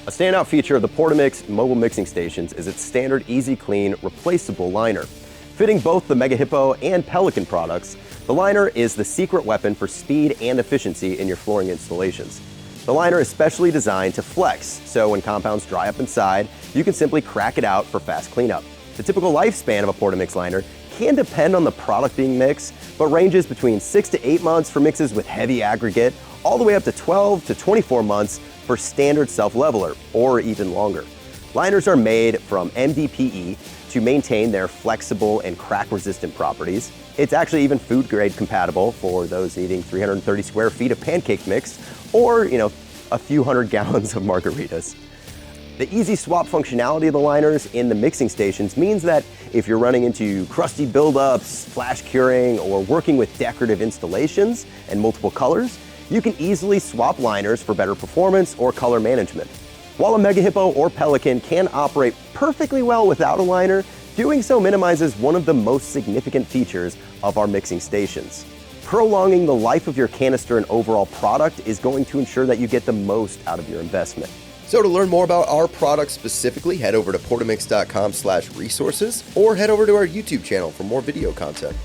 A standout feature of the Portamix mobile mixing stations is its standard easy clean replaceable liner. Fitting both the Mega Hippo and Pelican products, the liner is the secret weapon for speed and efficiency in your flooring installations. The liner is specially designed to flex, so when compounds dry up inside, you can simply crack it out for fast cleanup. The typical lifespan of a Portamix liner can depend on the product being mixed, but ranges between 6 to 8 months for mixes with heavy aggregate, all the way up to 12 to 24 months for standard self-leveler, or even longer. Liners are made from MDPE to maintain their flexible and crack-resistant properties. It's actually even food-grade compatible for those needing 330 square feet of pancake mix, or, a few hundred gallons of margaritas. The easy swap functionality of the liners in the mixing stations means that if you're running into crusty buildups, flash curing, or working with decorative installations and multiple colors, you can easily swap liners for better performance or color management. While a Mega Hippo or Pelican can operate perfectly well without a liner, doing so minimizes one of the most significant features of our mixing stations. Prolonging the life of your canister and overall product is going to ensure that you get the most out of your investment. So to learn more about our products specifically, head over to portamix.com/resources or head over to our YouTube channel for more video content.